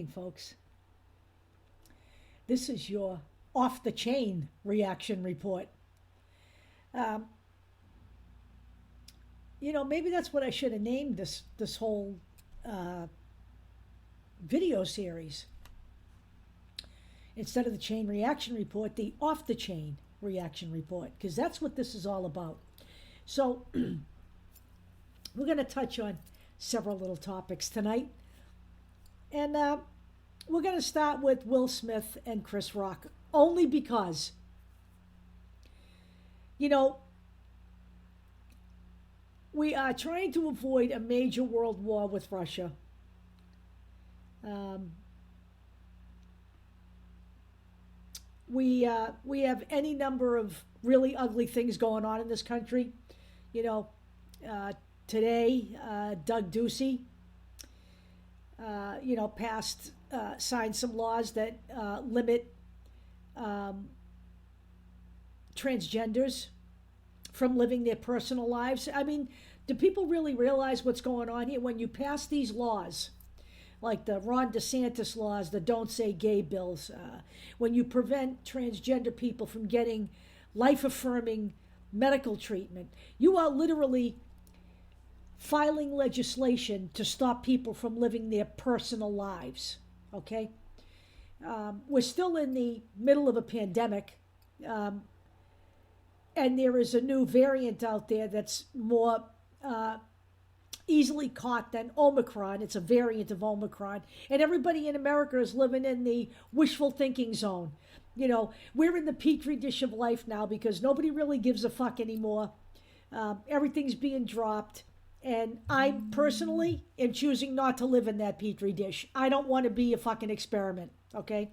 evening, folks. This is your off the chain reaction report. Um, maybe that's what I should have named this whole uh, video series. Instead of the chain reaction report, the off the chain reaction report, because that's what this is all about. So, we're going to touch on several little topics tonight. And we're going to start with Will Smith and Chris Rock, only because, we are trying to avoid a major world war with Russia. We have any number of really ugly things going on in this country. Today, Doug Ducey, signed some laws that limit transgenders from living their personal lives. I mean, do people really realize what's going on here? When you pass these laws, like the Ron DeSantis laws, the Don't Say Gay bills, when you prevent transgender people from getting life-affirming medical treatment, you are literally filing legislation to stop people from living their personal lives, okay? We're still in the middle of a pandemic, and there is a new variant out there that's more easily caught than Omicron. It's a variant of Omicron. And everybody in America is living in the wishful thinking zone. We're in the petri dish of life now because nobody really gives a fuck anymore. Everything's being dropped. And I personally am choosing not to live in that petri dish. I don't want to be a fucking experiment, okay?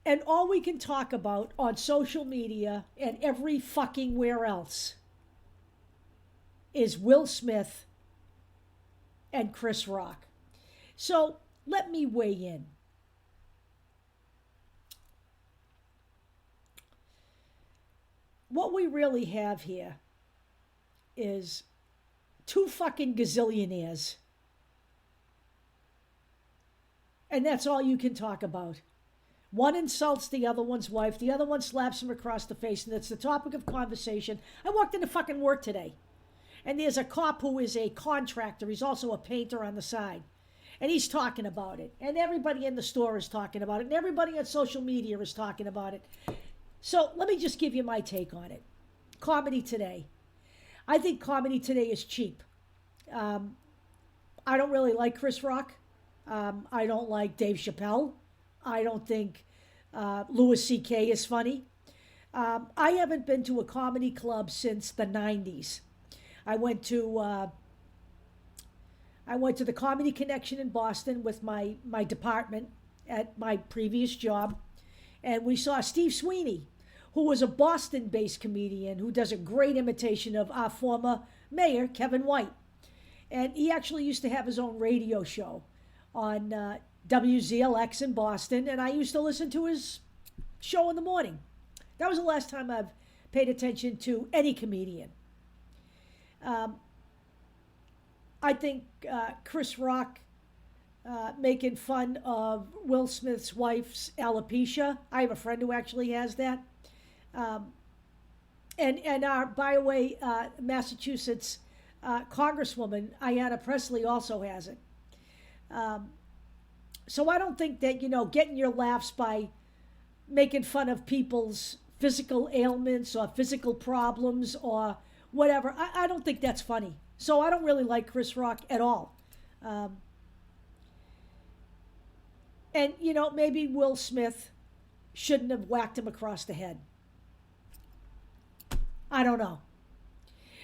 And all we can talk about on social media and every fucking where else is Will Smith and Chris Rock. So let me weigh in. What we really have here is two fucking gazillionaires. And that's all you can talk about. One insults the other one's wife, the other one slaps him across the face, and it's the topic of conversation. I walked into fucking work today, and there's a cop who is a contractor. He's also a painter on the side. And he's talking about it. And everybody in the store is talking about it. And everybody on social media is talking about it. So let me just give you my take on it. Comedy today. I think comedy today is cheap. I don't really like Chris Rock. I don't like Dave Chappelle. I don't think Louis C.K. is funny. I haven't been to a comedy club since the 90s. I went to the Comedy Connection in Boston with my department at my previous job, and we saw Steve Sweeney, who was a Boston-based comedian who does a great imitation of our former mayor, Kevin White. And he actually used to have his own radio show on WZLX in Boston, and I used to listen to his show in the morning. That was the last time I've paid attention to any comedian. I think Chris Rock making fun of Will Smith's wife's alopecia. I have a friend who actually has that. And our, by the way, Massachusetts Congresswoman Ayanna Pressley also has it. So I don't think that, getting your laughs by making fun of people's physical ailments or physical problems or whatever, I don't think that's funny. So I don't really like Chris Rock at all. And, maybe Will Smith shouldn't have whacked him across the head. I don't know.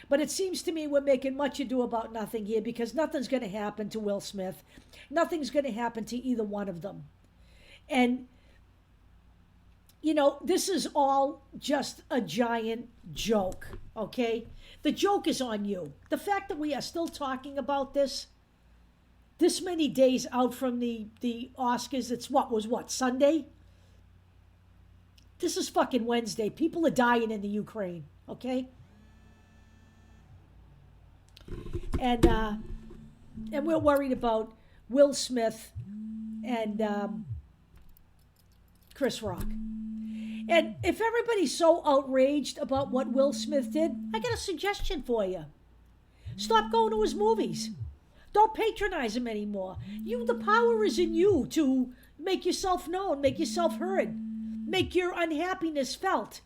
But it seems to me we're making much ado about nothing here because nothing's going to happen to Will Smith. Nothing's going to happen to either one of them. And, this is all just a giant joke, okay? The joke is on you. The fact that we are still talking about this many days out from the Oscars, it's Sunday? This is fucking Wednesday. People are dying in the Ukraine, okay? And we're worried about Will Smith and Chris Rock. And if everybody's so outraged about what Will Smith did, I got a suggestion for you. Stop going to his movies. Don't patronize him anymore. The power is in you to make yourself known, make yourself heard, make your unhappiness felt.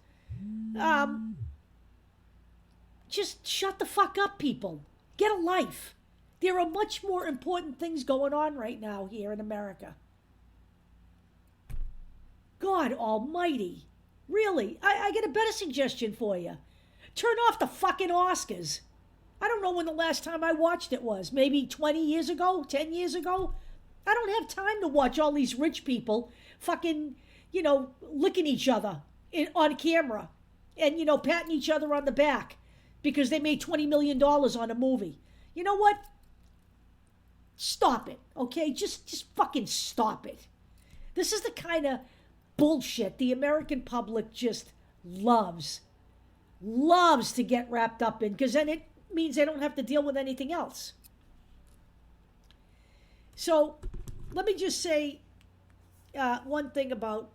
Just shut the fuck up, people. Get a life. There are much more important things going on right now here in America. God almighty. Really, I get a better suggestion for you. Turn off the fucking Oscars. I don't know when the last time I watched it was. Maybe 20 years ago? 10 years ago? I don't have time to watch all these rich people fucking, licking each other on camera and, patting each other on the back because they made $20 million on a movie. You know what? Stop it, okay? Just fucking stop it. This is the kind of bullshit the American public just loves to get wrapped up in, because then it means they don't have to deal with anything else. So let me just say one thing about,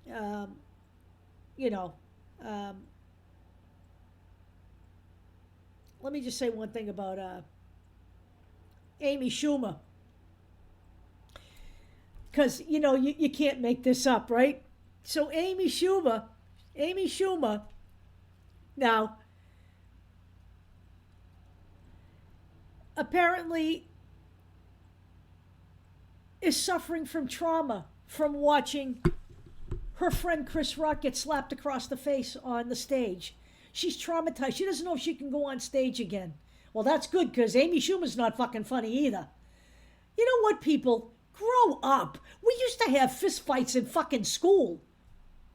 let me just say one thing about Amy Schumer. Because, you can't make this up, right? So Amy Schumer, now, apparently is suffering from trauma from watching her friend Chris Rock get slapped across the face on the stage. She's traumatized. She doesn't know if she can go on stage again. Well, that's good, because Amy Schumer's not fucking funny either. You know what, people? Grow up. We used to have fist fights in fucking school.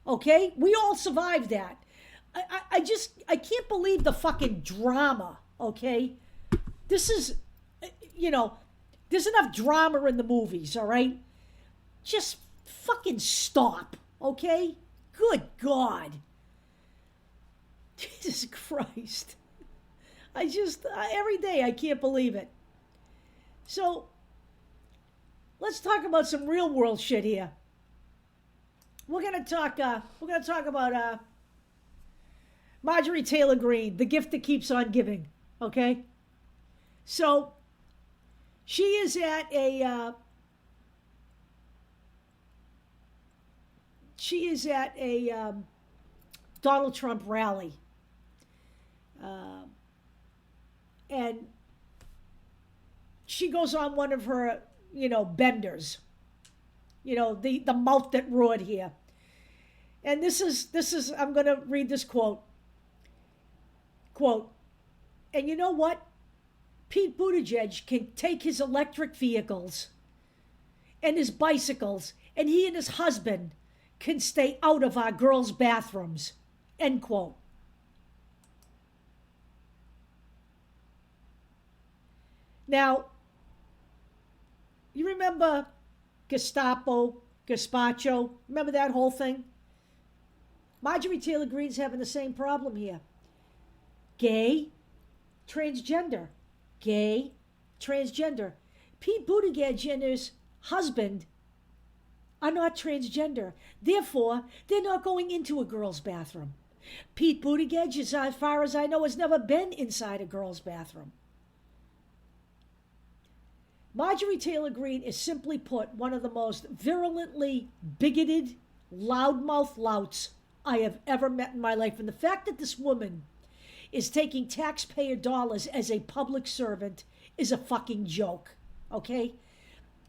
Okay? We all survived that. I can't believe the fucking drama, okay? This is, there's enough drama in the movies, all right? Just fucking stop, okay? Good God. Jesus Christ. Every day I can't believe it. So, let's talk about some real world shit here. We're gonna talk about Marjorie Taylor Greene, the gift that keeps on giving. Okay, so she is at a Donald Trump rally, and she goes on one of her benders, the mouth that roared here. And this is, I'm going to read this quote, and you know what? Pete Buttigieg can take his electric vehicles and his bicycles, and he and his husband can stay out of our girls' bathrooms, end quote. Now, you remember gestapo, gazpacho? Remember that whole thing? Marjorie Taylor Greene's having the same problem here. Gay, transgender. Gay, transgender. Pete Buttigieg and his husband are not transgender. Therefore, they're not going into a girl's bathroom. Pete Buttigieg, as far as I know, has never been inside a girl's bathroom. Marjorie Taylor Greene is, simply put, one of the most virulently bigoted, loudmouth louts I have ever met in my life. And the fact that this woman is taking taxpayer dollars as a public servant is a fucking joke, okay?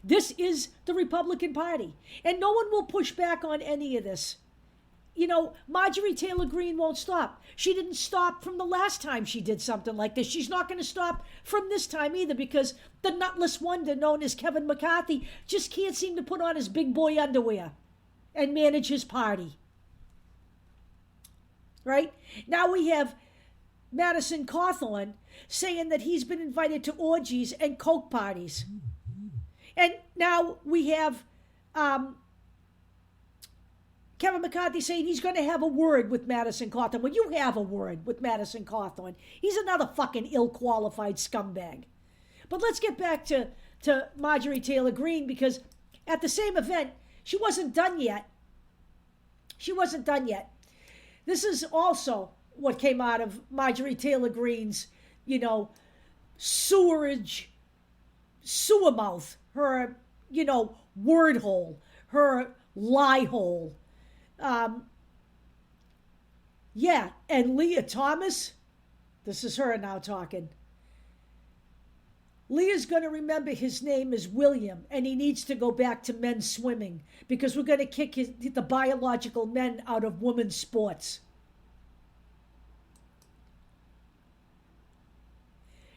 This is the Republican Party, and no one will push back on any of this. Marjorie Taylor Greene won't stop. She didn't stop from the last time she did something like this. She's not going to stop from this time either, because the nutless wonder known as Kevin McCarthy just can't seem to put on his big boy underwear and manage his party. Right? Now we have Madison Cawthorn saying that he's been invited to orgies and coke parties. And now we have Kevin McCarthy saying he's going to have a word with Madison Cawthorn. Well, you have a word with Madison Cawthorn. He's another fucking ill-qualified scumbag. But let's get back to to Marjorie Taylor Greene, because at the same event, she wasn't done yet. She wasn't done yet. This is also what came out of Marjorie Taylor Greene's, sewer mouth, her, word hole, her lie hole. Yeah, and Leah Thomas, this is her now talking. Leah's going to remember his name is William, and he needs to go back to men's swimming because we're going to kick the biological men out of women's sports.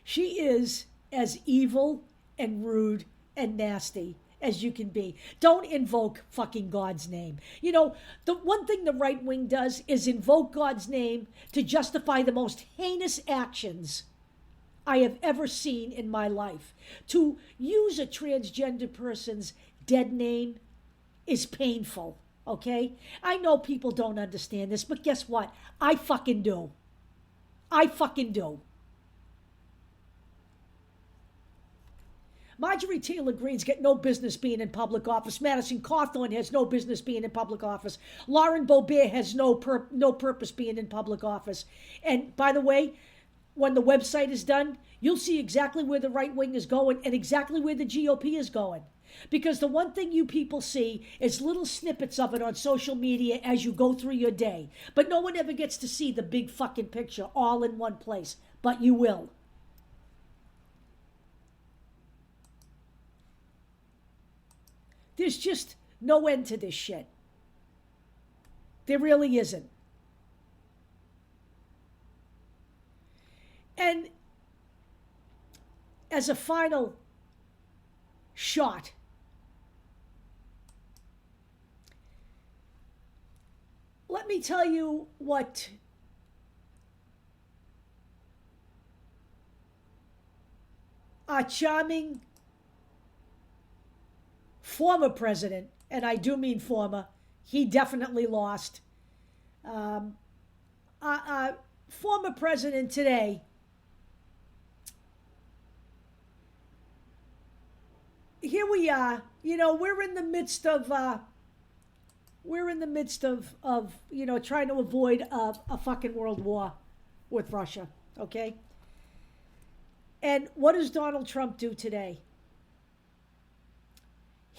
She is as evil and rude and nasty as you can be. Don't invoke fucking God's name. The one thing the right wing does is invoke God's name to justify the most heinous actions I have ever seen in my life. To use a transgender person's dead name is painful, okay? I know people don't understand this, but guess what? I fucking do. I fucking do. Marjorie Taylor Greene's got no business being in public office. Madison Cawthorn has no business being in public office. Lauren Boebert has no purpose being in public office. And by the way, when the website is done, you'll see exactly where the right wing is going and exactly where the GOP is going. Because the one thing you people see is little snippets of it on social media as you go through your day. But no one ever gets to see the big fucking picture all in one place. But you will. There's just no end to this shit. There really isn't. And as a final shot, let me tell you what our charming former president, and I do mean former, he definitely lost, former president today, here we are, we're in the midst of trying to avoid a fucking world war with Russia, okay? And what does Donald Trump do today?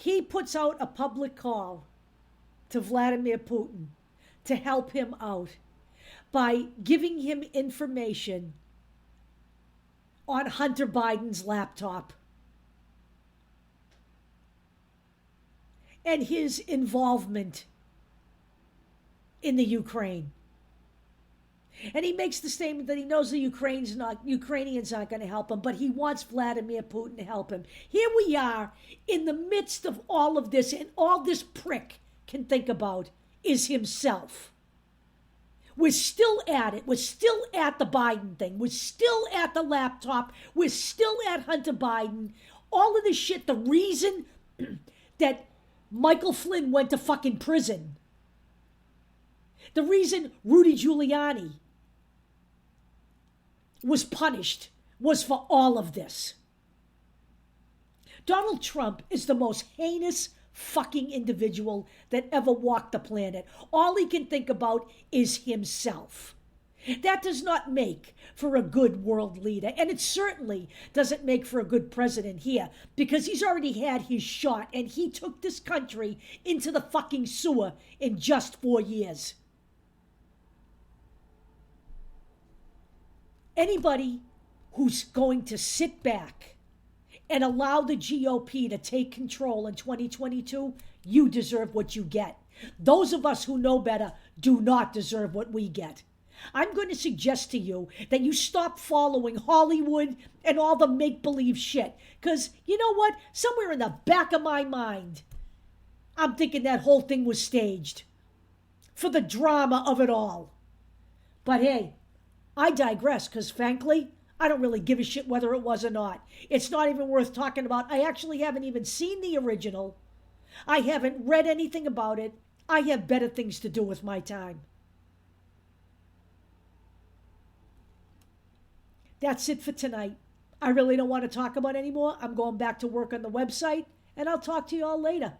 He puts out a public call to Vladimir Putin to help him out by giving him information on Hunter Biden's laptop and his involvement in the Ukraine. And he makes the statement that he knows the Ukrainians aren't going to help him, but he wants Vladimir Putin to help him. Here we are in the midst of all of this, and all this prick can think about is himself. We're still at it. We're still at the Biden thing. We're still at the laptop. We're still at Hunter Biden. All of this shit, the reason that Michael Flynn went to fucking prison, the reason Rudy Giuliani was punished was for all of this. Donald Trump is the most heinous fucking individual that ever walked the planet. All he can think about is himself. That does not make for a good world leader, and it certainly doesn't make for a good president here, because he's already had his shot, and he took this country into the fucking sewer in just 4 years. Anybody who's going to sit back and allow the GOP to take control in 2022, you deserve what you get. Those of us who know better do not deserve what we get. I'm going to suggest to you that you stop following Hollywood and all the make-believe shit. Because you know what? Somewhere in the back of my mind, I'm thinking that whole thing was staged for the drama of it all. But hey, I digress, because frankly, I don't really give a shit whether it was or not. It's not even worth talking about. I actually haven't even seen the original. I haven't read anything about it. I have better things to do with my time. That's it for tonight. I really don't want to talk about anymore. I'm going back to work on the website, and I'll talk to you all later.